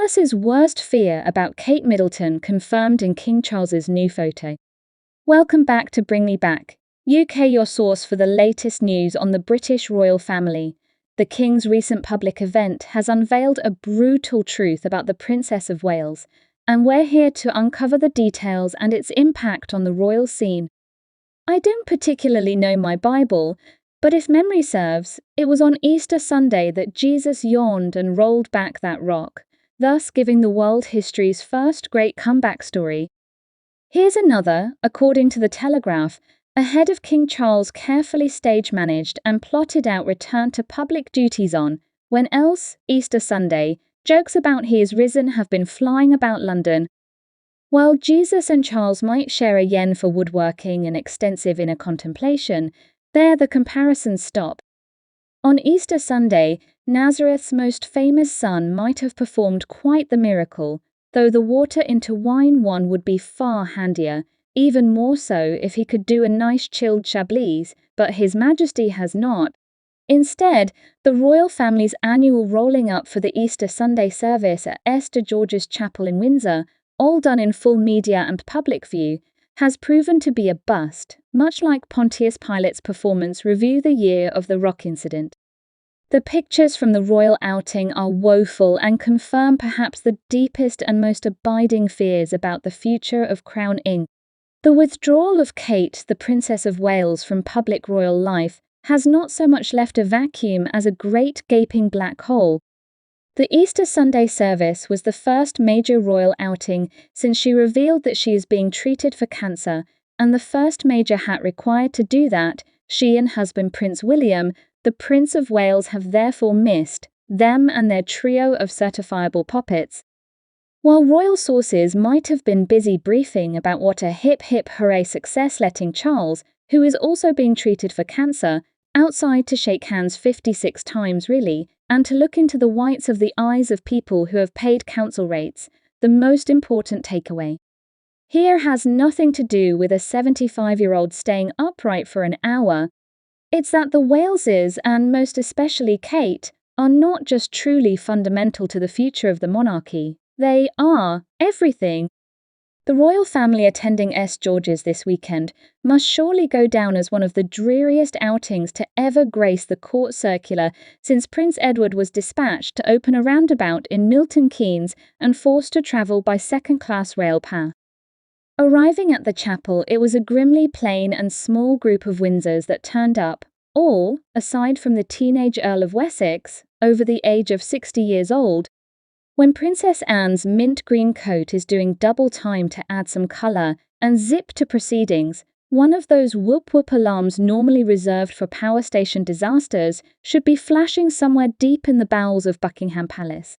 palace's worst fear about Kate Middleton confirmed in King Charles's new photo. Welcome back to Bring Me Back, UK, your source for the latest news on the British royal family. The King's recent public event has unveiled a brutal truth about the Princess of Wales, and we're here to uncover the details and its impact on the royal scene. I don't particularly know my Bible, but if memory serves, it was on Easter Sunday that Jesus yawned and rolled back that rock, thus giving the world history's first great comeback story. Here's another, according to The Telegraph, ahead of King Charles carefully stage-managed and plotted out return to public duties on, when else, Easter Sunday, jokes about he is risen have been flying about London. While Jesus and Charles might share a yen for woodworking and extensive inner contemplation, there the comparisons stop. On Easter Sunday, Nazareth's most famous son might have performed quite the miracle, though the water into wine one would be far handier, even more so if he could do a nice chilled chablis, but His Majesty has not. Instead, the royal family's annual rolling up for the Easter Sunday service at St George's Chapel in Windsor, all done in full media and public view, has proven to be a bust, much like Pontius Pilate's performance review the year of the rock incident. The pictures from the royal outing are woeful and confirm perhaps the deepest and most abiding fears about the future of Crown Inc. The withdrawal of Kate, the Princess of Wales, from public royal life has not so much left a vacuum as a great gaping black hole. The Easter Sunday service was the first major royal outing since she revealed that she is being treated for cancer, and the first major hat required to do that. She and husband Prince William, the Prince of Wales, have therefore missed, them and their trio of certifiable puppets. While royal sources might have been busy briefing about what a hip hooray success letting Charles, who is also being treated for cancer, outside to shake hands 56 times really, and to look into the whites of the eyes of people who have paid council rates, the most important takeaway here has nothing to do with a 75-year-old staying upright for an hour. It's that the Waleses, and most especially Kate, are not just truly fundamental to the future of the monarchy, they are everything. The royal family attending St George's this weekend must surely go down as one of the dreariest outings to ever grace the court circular since Prince Edward was dispatched to open a roundabout in Milton Keynes and forced to travel by second-class rail path. Arriving at the chapel, it was a grimly plain and small group of Windsors that turned up, all, aside from the teenage Earl of Wessex, over the age of 60 years old. When Princess Anne's mint green coat is doing double time to add some colour and zip to proceedings, one of those whoop-whoop alarms normally reserved for power station disasters should be flashing somewhere deep in the bowels of Buckingham Palace.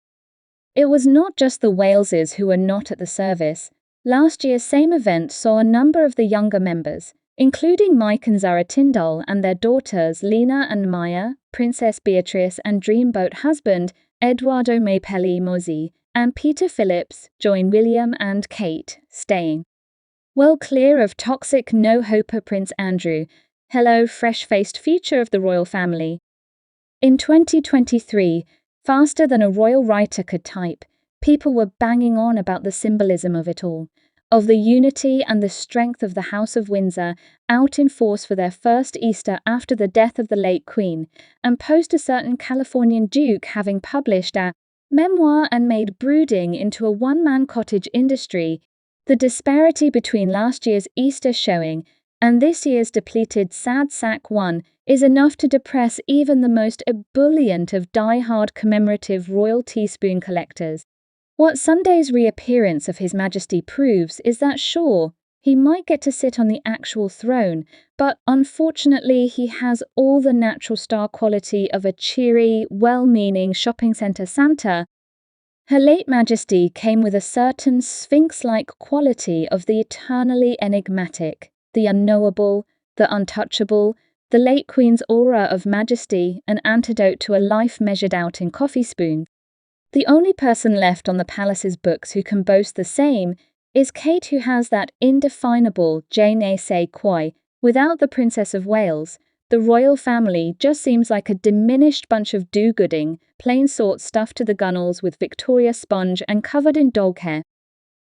It was not just the Waleses who were not at the service. Last year's same event saw a number of the younger members, including Mike and Zara Tindall and their daughters Lena and Maya, Princess Beatrice and dreamboat husband Eduardo Maipelli Mozzi, and Peter Phillips, join William and Kate, staying well clear of toxic no-hoper Prince Andrew. Hello, fresh-faced future of the royal family. In 2023, faster than a royal writer could type, people were banging on about the symbolism of it all, of the unity and the strength of the House of Windsor, out in force for their first Easter after the death of the late Queen, and post a certain Californian duke having published a memoir and made brooding into a one-man cottage industry. The disparity between last year's Easter showing and this year's depleted sad sack one is enough to depress even the most ebullient of die-hard commemorative royal teaspoon collectors. What Sunday's reappearance of His Majesty proves is that sure, he might get to sit on the actual throne, but unfortunately he has all the natural star quality of a cheery, well-meaning shopping centre Santa. Her late Majesty came with a certain sphinx-like quality of the eternally enigmatic, the unknowable, the untouchable, the late Queen's aura of majesty, an antidote to a life measured out in coffee spoons. The only person left on the palace's books who can boast the same is Kate, who has that indefinable je ne sais quoi without the Princess of Wales, The royal family just seems like a diminished bunch of do-gooding, plain sort stuffed to the gunnels with Victoria sponge and covered in dog hair.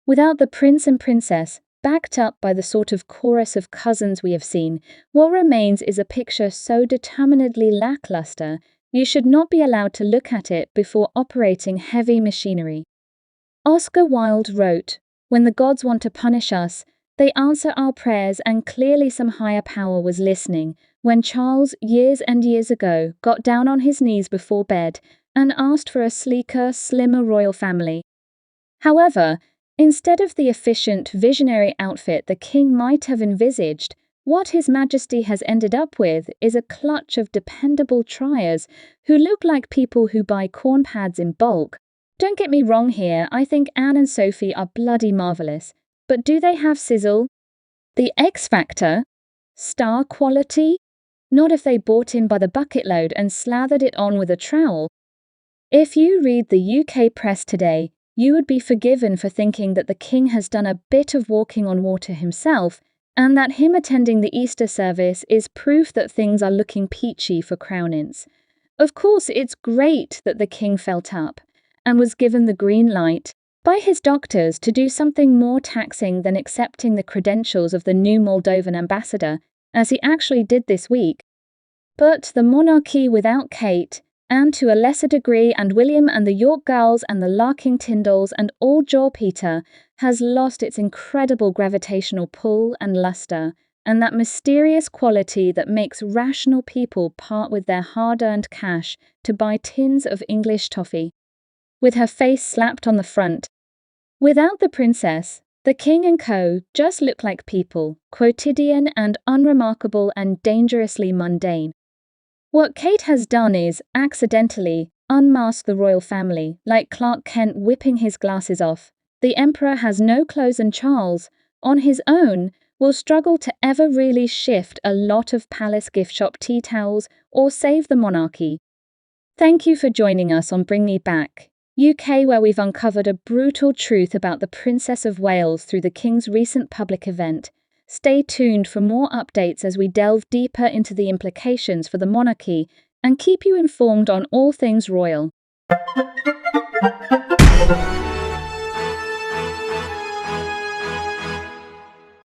Without the prince and princess, backed up by the sort of chorus of cousins we have seen, what remains is a picture so determinedly lackluster, you should not be allowed to look at it before operating heavy machinery. Oscar Wilde wrote, "When the gods want to punish us, they answer our prayers, and clearly some higher power was listening when Charles, years and years ago, got down on his knees before bed and asked for a sleeker, slimmer royal family." However, instead of the efficient, visionary outfit the king might have envisaged, what His Majesty has ended up with is a clutch of dependable triers who look like people who buy corn pads in bulk. Don't get me wrong here, I think Anne and Sophie are bloody marvellous, but do they have sizzle? The X Factor? Star quality? Not if they bought in by the bucket load and slathered it on with a trowel. If you read the UK press today, you would be forgiven for thinking that the king has done a bit of walking on water himself, and that him attending the Easter service is proof that things are looking peachy for Crownance. Of course, it's great that the king felt up and was given the green light by his doctors to do something more taxing than accepting the credentials of the new Moldovan ambassador, as he actually did this week. But the monarchy without Kate, and to a lesser degree and William and the York girls and the Larking Tyndalls and all Joel Peter, has lost its incredible gravitational pull and luster, and that mysterious quality that makes rational people part with their hard-earned cash to buy tins of English toffee. With her face slapped on the front. Without the princess, the king and co. just look like people, quotidian and unremarkable and dangerously mundane. What Kate has done is, accidentally, unmask the royal family, like Clark Kent whipping his glasses off. The emperor has no clothes, and Charles, on his own, will struggle to ever really shift a lot of palace gift shop tea towels or save the monarchy. Thank you for joining us on Bring Me Back, UK, where we've uncovered a brutal truth about the Princess of Wales through the King's recent public event. Stay tuned for more updates as we delve deeper into the implications for the monarchy and keep you informed on all things royal.